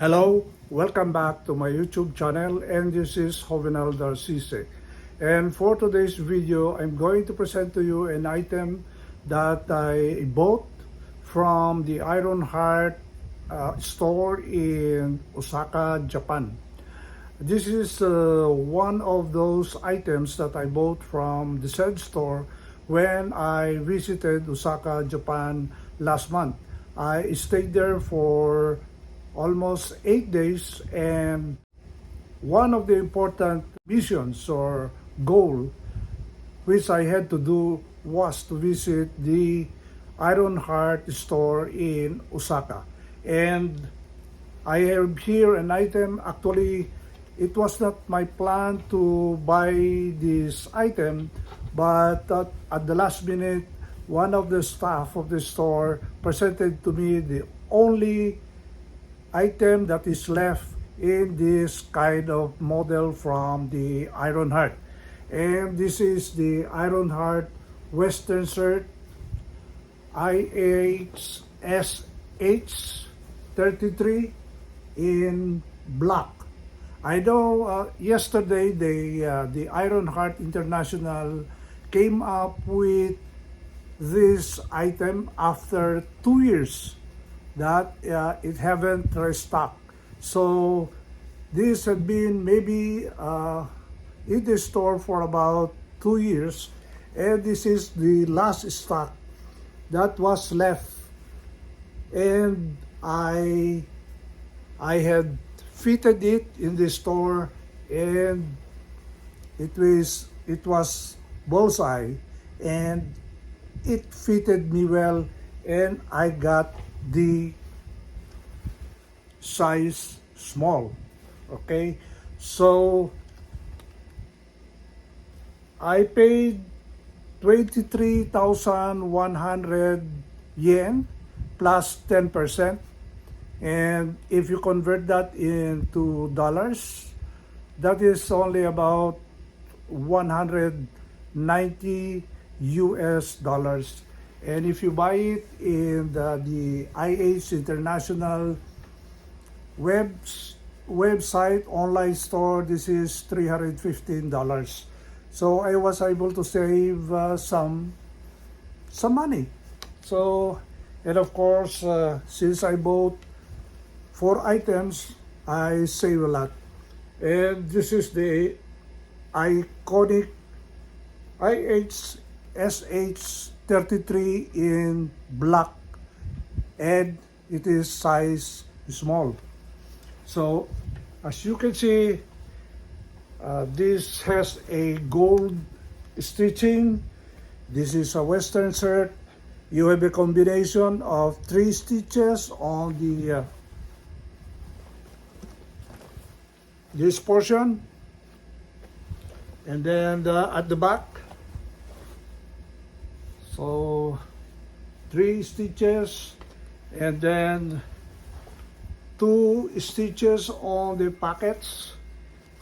Hello, welcome back to my YouTube channel, and this is Jovenel Darcise. And for today's video, I'm going to present to you an item that I bought from the Iron Heart store in Osaka, Japan. This is one of those items that I bought from the said store when I visited Osaka, Japan last month. I stayed there for almost 8 days, and one of the important missions or goal which I had to do was to visit the Iron Heart store in Osaka. And I have here an item. Actually, it was not my plan to buy this item, but at the last minute, one of the staff of the store presented to me the only item that is left in this kind of model from the Iron Heart. And this is the Iron Heart Western Shirt IHSH-33 in black. I know yesterday the Iron Heart International came up with this item after 2 years that it haven't restocked. So this had been maybe in the store for about 2 years, and this is the last stock that was left. And I had fitted it in the store, and it was bullseye, and it fitted me well, and I got the size small. Okay, so I paid 23,100 yen plus 10%, and if you convert that into dollars, that is only about 190 US dollars. And if you buy it in the IH International website online store, this is $315. So I was able to save some money. So, and of course, since I bought 4 items, I save a lot. And this is the iconic IHSH-33 in black, and it is size small. So as you can see, this has a gold stitching. This is a Western shirt. You have a combination of 3 stitches on the this portion, and then at the back, so 3 stitches, and then 2 stitches on the pockets,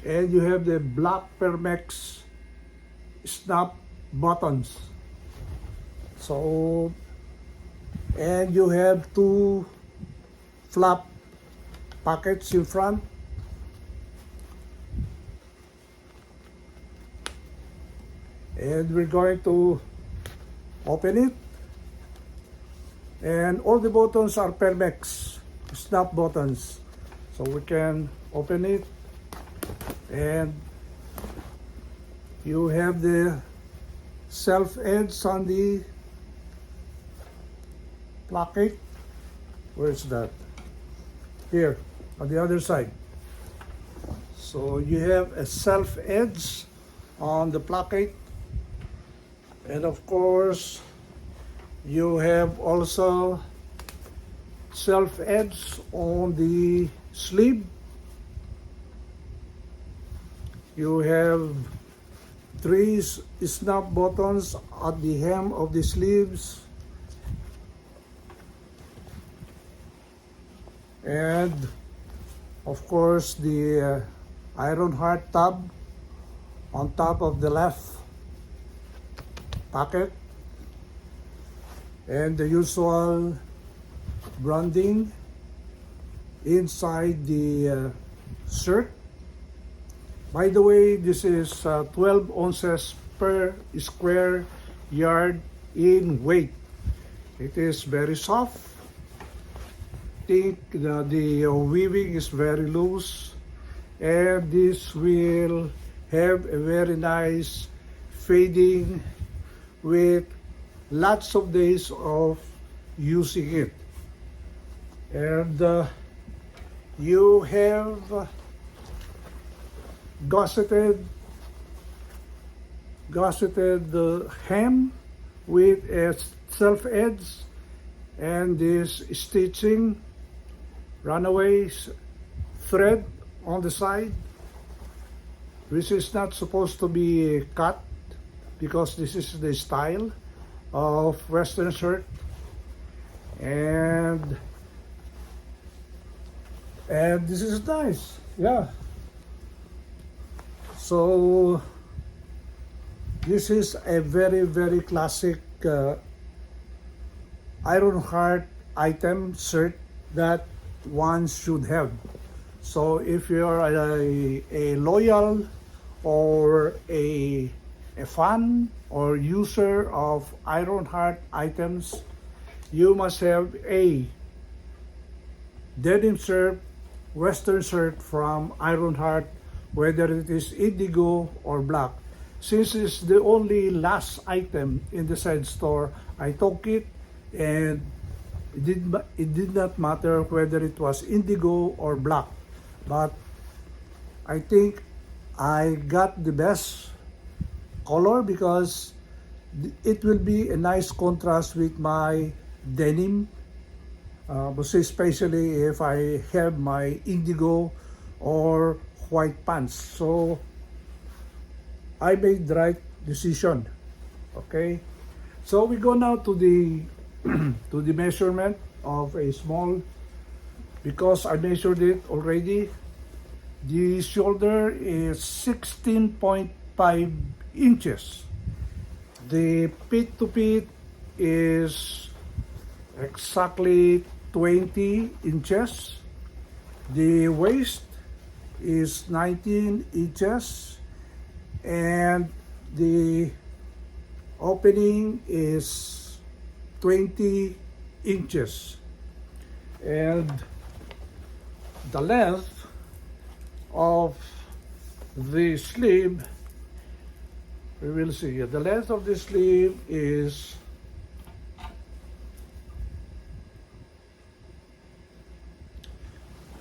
and you have the black Permex snap buttons. So, and you have 2 flap pockets in front. And we're going to open it, and all the buttons are Permex snap buttons, so we can open it, and you have the self-edge on the placket. Where's that? Here on the other side. So you have a self-edge on the placket, and of course you have also self-edge on the sleeve. You have 3 snap buttons at the hem of the sleeves, and of course the Iron Heart tab on top of the left pocket, and the usual branding inside the shirt. By the way, this is 12 ounces per square yard in weight. It is very soft. I think the weaving is very loose, and this will have a very nice fading with lots of days of using it. And you have gusseted hem with a self-edge, and this stitching runaway thread on the side, which is not supposed to be cut because this is the style of Western shirt. And this is nice, yeah. So this is a very, very classic Iron Heart item shirt that one should have. So if you are a loyal or a fan or user of Iron Heart items, you must have a denim shirt, Western shirt from Iron Heart, whether it is indigo or black. Since it's the only last item in the said store, I took it, and it did not matter whether it was indigo or black. But I think I got the best color because it will be a nice contrast with my denim, especially if I have my indigo or white pants. So I made the right decision. Okay, so we go now to the to the measurement of a small, because I measured it already. The shoulder is 16.5 inches. The pit to pit is exactly 20 inches. The waist is 19 inches, and the opening is 20 inches. And the length of the sleeve, we will see. The length of the sleeve is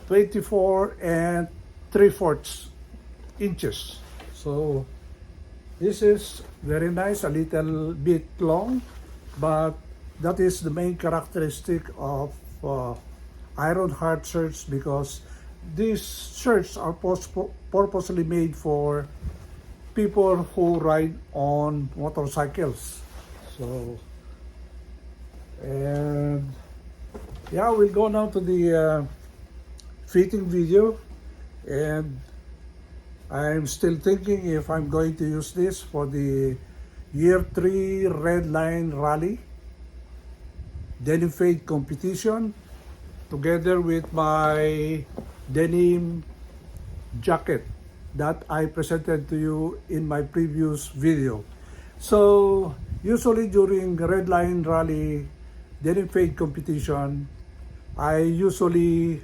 24 3/4 inches. So this is very nice, a little bit long, but that is the main characteristic of Iron Heart shirts, because these shirts are purposely made for people who ride on motorcycles. So, and yeah, we'll go now to the fitting video, and I'm still thinking if I'm going to use this for the Year 3 Red Line Rally Denim Fade competition, together with my denim jacket that I presented to you in my previous video. So usually during Red Line Rally Denim Fade competition, I usually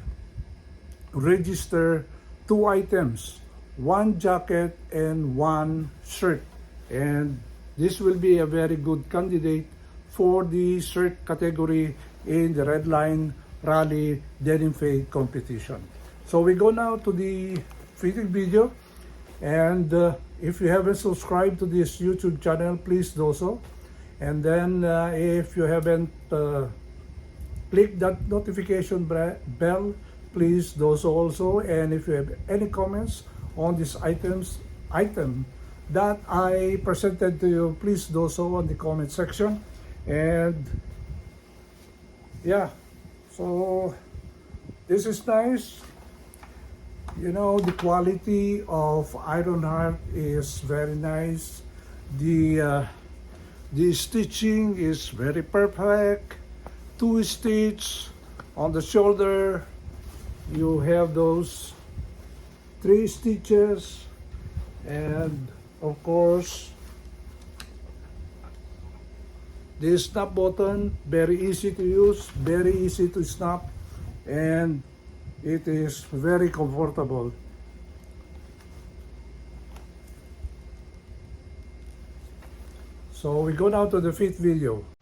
register 2 items, 1 jacket and 1 shirt, and this will be a very good candidate for the shirt category in the Red Line Rally Denim Fade competition. So we go now to the fitting video, and if you haven't subscribed to this YouTube channel, please do so. And then if you haven't clicked that notification bell, please do so also. And if you have any comments on this item that I presented to you, please do so on the comment section. And yeah, so this is nice. You know, the quality of Iron Heart is very nice. The stitching is very perfect. 2 stitch on the shoulder, you have those 3 stitches, and of course this snap button, very easy to use, very easy to snap, and it is very comfortable. So we go now to the fit video.